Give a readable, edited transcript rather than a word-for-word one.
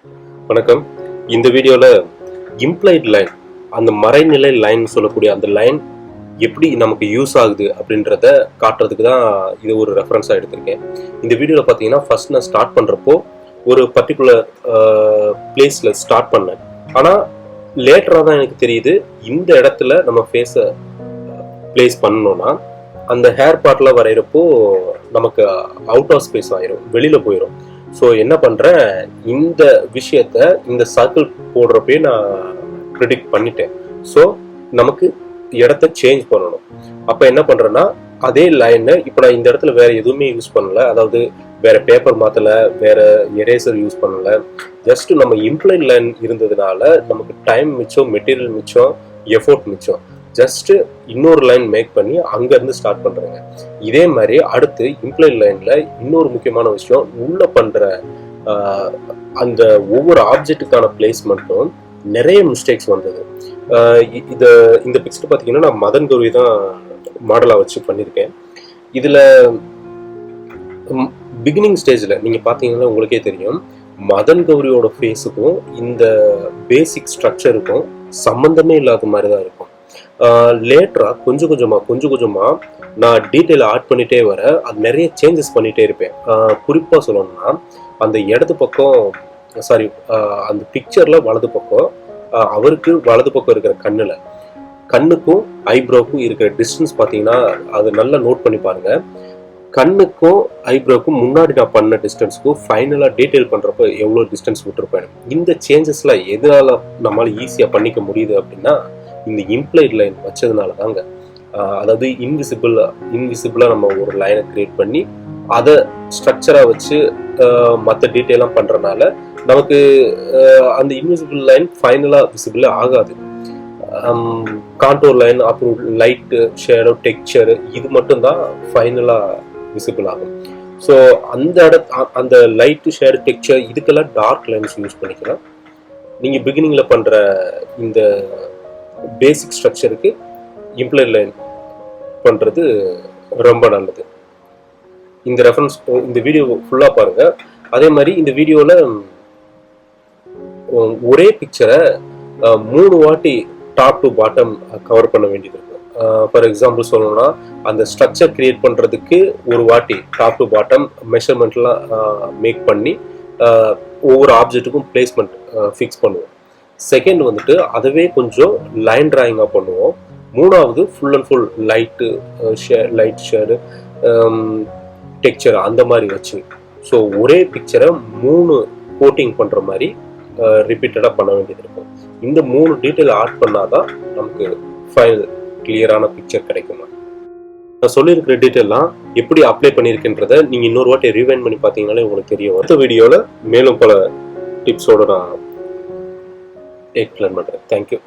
வணக்கம். இந்த வீடியோவில் இம்ப்ளைட் லைன், அந்த மறைநிலை லைன் சொல்லக்கூடிய அந்த லைன் எப்படி நமக்கு யூஸ் ஆகுது அப்படின்றத காட்டுறதுக்கு தான் இது ஒரு ரெஃபரன்ஸாக எடுத்திருக்கேன். இந்த வீடியோவில் பார்த்தீங்கன்னா ஃபர்ஸ்ட் நான் ஸ்டார்ட் பண்ணுறப்போ ஒரு பர்டிகுலர் பிளேஸில் ஸ்டார்ட் பண்ணேன். ஆனால் லேட்டராக தான் எனக்கு தெரியுது இந்த இடத்துல நம்ம ஃபேஸை பிளேஸ் பண்ணணும்னா அந்த ஹேர் பார்ட்டில் வரைகிறப்போ நமக்கு அவுட் ஆஃப் ஸ்பேஸ் ஆயிரும், வெளியில் போயிடும். ஸோ என்ன பண்ணுறேன், இந்த விஷயத்த இந்த சர்க்கிள் போடுறப்பே நான் ப்ரிடிக்ட் பண்ணிட்டேன். ஸோ நமக்கு இடத்த சேஞ்ச் பண்ணணும். அப்போ என்ன பண்ணுறேன்னா, அதே லைனை இப்போ நான் இந்த இடத்துல வேறு எதுவுமே யூஸ் பண்ணலை, அதாவது வேறு பேப்பர் மாற்றலை, வேறு எரேசர் யூஸ் பண்ணலை. ஜஸ்ட் நம்ம இம்ப்ளைட் லைன் இருந்ததுனால நமக்கு டைம் மிச்சம், மெட்டீரியல் மிச்சம், எஃபோர்ட் மிச்சம். ஜஸ்ட் இன்னொரு லைன் மேக் பண்ணி அங்கேருந்து ஸ்டார்ட் பண்ணுறேங்க. இதே மாதிரி அடுத்து இம்ப்ளைட் லைனில் இன்னொரு முக்கியமான விஷயம், உள்ளே பண்ணுற அந்த ஒவ்வொரு ஆப்ஜெக்ட்டுக்கான பிளேஸ்மெண்ட்டும் நிறைய மிஸ்டேக்ஸ் வந்தது. இந்த பிக்சர் பார்த்தீங்கன்னா நான் மதன் கௌரி தான் மாடலாக வச்சு பண்ணியிருக்கேன். இதில் பிகினிங் ஸ்டேஜில் நீங்கள் பார்த்தீங்கன்னா உங்களுக்கே தெரியும், மதன் கௌரியோட ஃபேஸுக்கும் இந்த பேசிக் ஸ்ட்ரக்சருக்கும் சம்மந்தமே இல்லாத மாதிரி தான் இருக்கும். லேட்டராக கொஞ்சம் கொஞ்சமாக நான் டீட்டெயில் ஆட் பண்ணிகிட்டே வர அது நிறைய சேஞ்சஸ் பண்ணிகிட்டே இருப்பேன். குறிப்பாக சொல்லணும்னா, அந்த இடது பக்கம் அந்த பிக்சரில் வலது பக்கம், அவருக்கு வலது பக்கம் இருக்கிற கண்ணுக்கும் ஐப்ரோவுக்கும் இருக்கிற டிஸ்டன்ஸ் பார்த்தீங்கன்னா அது நல்லா நோட் பண்ணி பாருங்கள். கண்ணுக்கும் ஐப்ரோவுக்கும் முன்னாடி நான் பண்ண டிஸ்டன்ஸுக்கும் ஃபைனலாக டீட்டெயில் பண்ணுறப்போ எவ்வளோ டிஸ்டன்ஸ் விட்டுருப்பேன். இந்த சேஞ்சஸ்லாம் எதனால் நம்மளால் ஈஸியாக பண்ணிக்க முடியுது அப்படின்னா, இந்த இம்ப்ளைட் லைன் வச்சதுனால தாங்க. அதாவது இன்விசிபிளாக நம்ம ஒரு லைனை கிரியேட் பண்ணி அதை ஸ்ட்ரக்சராக வச்சு மற்ற டீட்டெயிலாம் பண்ணுறதுனால நமக்கு அந்த இன்விசிபிள் லைன் ஃபைனலாக விசிபிளாக ஆகாது. கான்டோர் லைன், அப்புறம் லைட்டு, ஷேடோ, டெக்ஸ்சர், இது மட்டும்தான் ஃபைனலாக விசிபிள் ஆகும். ஸோ அந்த லைட்டு, ஷேடோ, டெக்ஸ்சர் இதுக்கெல்லாம் டார்க் லைன்ஸ் யூஸ் பண்ணிக்கலாம். நீங்கள் பிகினிங்கில் பண்ணுற இந்த பேசிக் ஸ்ட்ரக்சருக்கு இம்ப்ளைட் லைன் பண்ணுறது ரொம்ப நல்லது. இந்த ரெஃபரன்ஸ், இந்த வீடியோ ஃபுல்லாக பாருங்கள். அதே மாதிரி இந்த வீடியோவில் ஒரே பிக்சரை 3 வாட்டி டாப் டு பாட்டம் கவர் பண்ண வேண்டியது இருக்கும். ஃபார் எக்ஸாம்பிள் சொல்லணும்னா, அந்த ஸ்ட்ரக்சர் கிரியேட் பண்ணுறதுக்கு ஒரு வாட்டி டாப் டு பாட்டம் மெஷர்மெண்ட்லாம் மேக் பண்ணி ஒவ்வொரு ஆப்ஜெக்ட்டுக்கும் பிளேஸ்மெண்ட் ஃபிக்ஸ் பண்ணுவோம். செகண்ட் வந்துட்டு அதவே கொஞ்சம் லைன் டிராயிங்காக பண்ணுவோம். மூணாவது full and full light, light shade, texture அந்த மாதிரி வச்சு. ஸோ ஒரே பிக்சரை 3 கோட்டிங் பண்ணுற மாதிரி ரிப்பீட்டடாக பண்ண வேண்டியது இருக்கும். இந்த 3 டீட்டெயில் ஆட் பண்ணாதான் நமக்கு ஃபைனல் கிளியரான பிக்சர் கிடைக்கும். நான் சொல்லியிருக்கிற டீட்டெயிலாம் எப்படி அப்ளை பண்ணியிருக்கின்றதை நீங்கள் இன்னொரு வாட்டி ரிவைண்ட் பண்ணி பார்த்தீங்கன்னாலே உங்களுக்கு தெரியும். அடுத்த வீடியோவில் மேலும் பல டிப்ஸோடு நான் எக்ஸ்பிளைன் பண்ணுறேன். தேங்க்யூ.